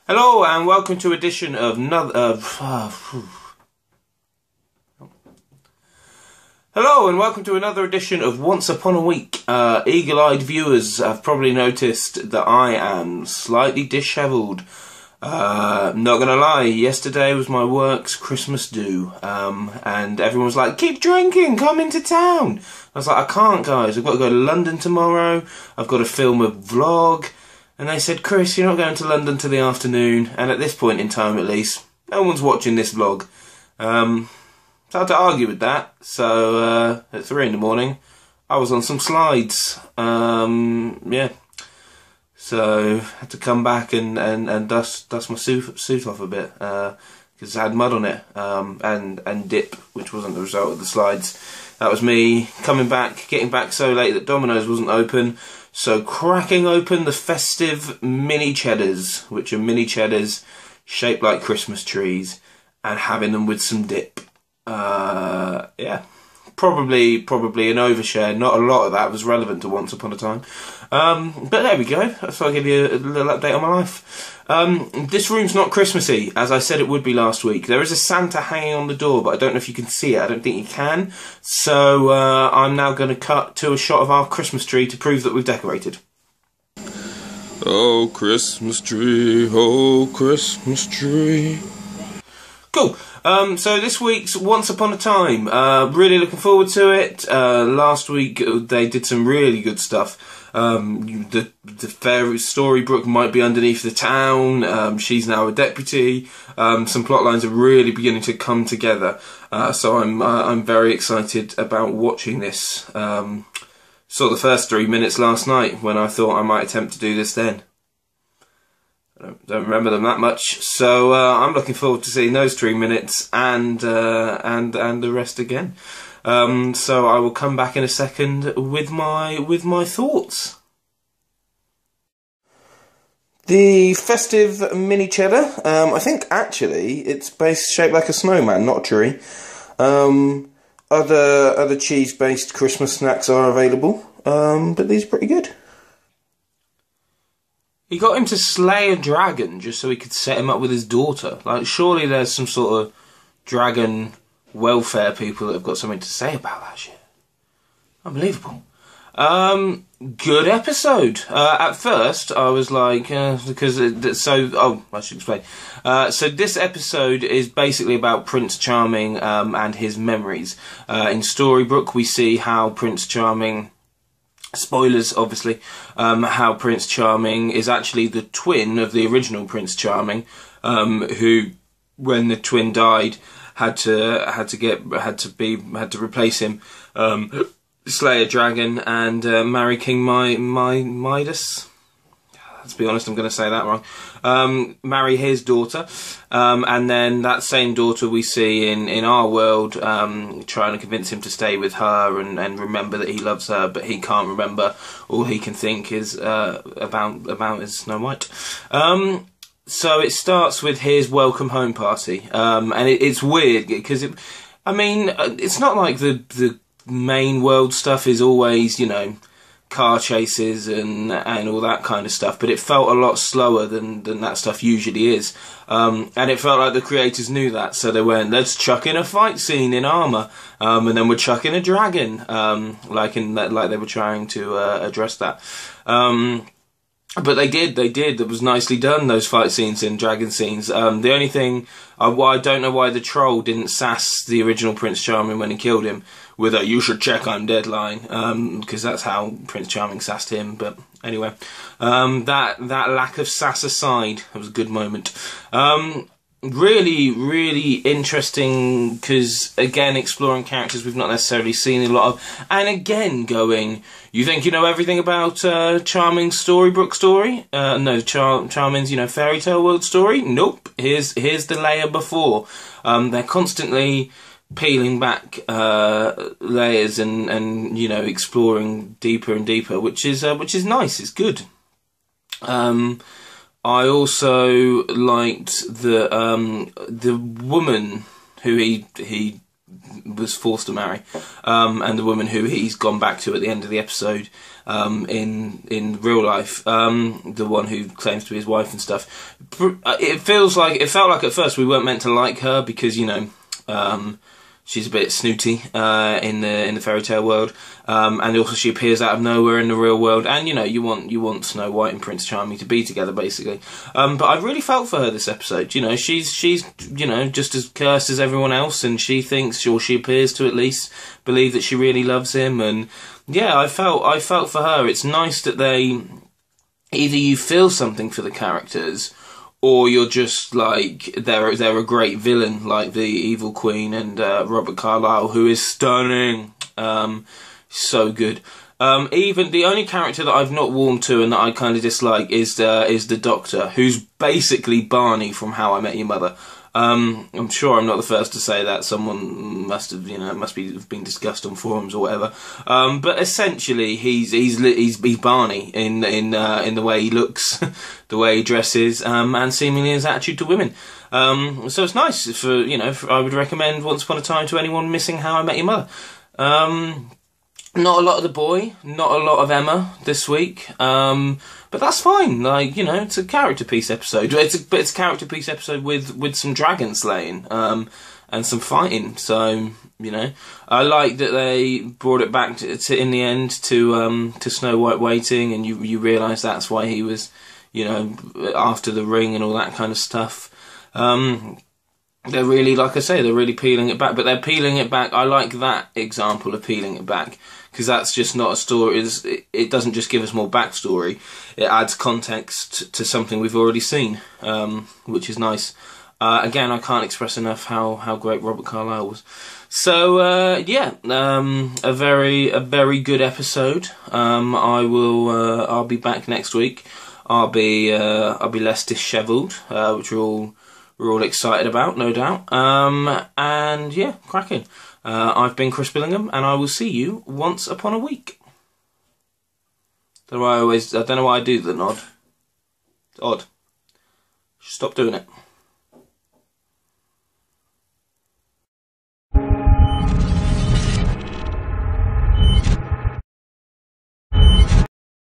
Hello and welcome to edition of Hello and welcome to another edition of Once Upon a Week. Eagle-eyed viewers have probably noticed that I am slightly dishevelled. Not gonna lie, yesterday was my work's Christmas do, and everyone was like, keep drinking, come into town. I was like, I can't, guys, I've got to go to London tomorrow, I've got to film a vlog. And they said, Chris, you're not going to London till the afternoon, and at this point in time at least, no one's watching this vlog. So I had to argue with that, so at 3 in the morning, I was on some slides, yeah. So I had to come back and dust my suit off a bit, because it had mud on it, and dip, which wasn't the result of the slides. That was me coming back, getting back so late that Domino's wasn't open. So cracking open the festive mini cheddars, which are mini cheddars shaped like Christmas trees, and having them with some dip. Yeah, probably an overshare. Not a lot of that was relevant to Once Upon a Time. But there we go. So I'll give you a little update on my life. This room's not Christmassy, as I said it would be last week. There is a Santa hanging on the door, but I don't know if you can see it. I don't think you can. So I'm now going to cut to a shot of our Christmas tree to prove that we've decorated. Oh, Christmas tree, oh, Christmas tree. Cool. So this week's Once Upon a Time. Really looking forward to it. Last week they did some really good stuff. The fairy Storybrooke might be underneath the town. She's now a deputy. Some plot lines are really beginning to come together. So I'm very excited about watching this. Saw the first 3 minutes last night when I thought I might attempt to do this then. I don't remember them that much, so I'm looking forward to seeing those 3 minutes and the rest again. So I will come back in a second with my thoughts. The festive mini cheddar. I think actually it's shaped like a snowman, not a tree. Other cheese-based Christmas snacks are available, but these are pretty good. He got him to slay a dragon just so he could set him up with his daughter. Like, surely there's some sort of dragon welfare people that have got something to say about that shit. Unbelievable. Good episode. At first, I was like, I should explain. So this episode is basically about Prince Charming and his memories. In Storybrooke, we see how Prince Charming... Spoilers, obviously. How Prince Charming is actually the twin of the original Prince Charming, who, when the twin died, had to replace him, slay a dragon, and marry King Midas. Let's be honest, I'm going to say that wrong. Marry his daughter, and then that same daughter we see in our world, trying to convince him to stay with her and remember that he loves her, but he can't remember. All he can think is about is Snow White. So it starts with his welcome home party, and it's weird because it's not like the main world stuff is always, you know, car chases and all that kind of stuff, but it felt a lot slower than that stuff usually is, and it felt like the creators knew that, so they went, let's chuck in a fight scene in armour, and then we'll chuck in a dragon, like they were trying to address that. But they did. It was nicely done, those fight scenes and dragon scenes. The only thing, I don't know why the troll didn't sass the original Prince Charming when he killed him with a "you should check I'm dead" line, because that's how Prince Charming sassed him. But anyway, that lack of sass aside, it was a good moment. Really, really interesting, because again, exploring characters we've not necessarily seen a lot of, and again going, you think you know everything about Charming's Storybrooke story? No, Charming's, you know, fairy tale world story? Nope. Here's the layer before. They're constantly peeling back layers and you know, exploring deeper and deeper, which is nice. It's good. I also liked the woman who he was forced to marry, and the woman who he's gone back to at the end of the episode, in real life, the one who claims to be his wife and stuff. It felt like at first we weren't meant to like her because, you know, she's a bit snooty in the fairy tale world, and also she appears out of nowhere in the real world. And you know, you want Snow White and Prince Charming to be together, basically. But I really felt for her this episode. You know, she's you know, just as cursed as everyone else, and she thinks, or she appears to at least believe, that she really loves him. And yeah, I felt for her. It's nice that they, either you feel something for the characters, or you're just like, they're a great villain, like the Evil Queen and Robert Carlyle, who is stunning, so good. Even the only character that I've not warmed to and that I kind of dislike is the Doctor, who's basically Barney from How I Met Your Mother. I'm sure I'm not the first to say that. Someone must have, you know, must be have been discussed on forums or whatever. But essentially, he's Barney in the way he looks, the way he dresses, and seemingly his attitude to women. So it's nice for, you know, I would recommend Once Upon a Time to anyone missing How I Met Your Mother. Not a lot of The Boy, not a lot of Emma this week. But that's fine. Like, you know, it's a character piece episode. But it's a character piece episode with some dragon slaying, and some fighting. So, you know, I like that they brought it back to in the end to Snow White waiting, and you realise that's why he was, you know, after the ring and all that kind of stuff. They're really, like I say, they're really peeling it back, but they're peeling it back. I like that example of peeling it back, because that's just not a story. It doesn't just give us more backstory. It adds context to something we've already seen, which is nice. Again, I can't express enough how great Robert Carlyle was. So yeah, a very good episode. I'll be back next week. I'll be less dishevelled, which we're all excited about, no doubt. And yeah, cracking. I've been Chris Billingham, and I will see you once upon a week. I don't know why I do the nod. It's odd. Stop doing it.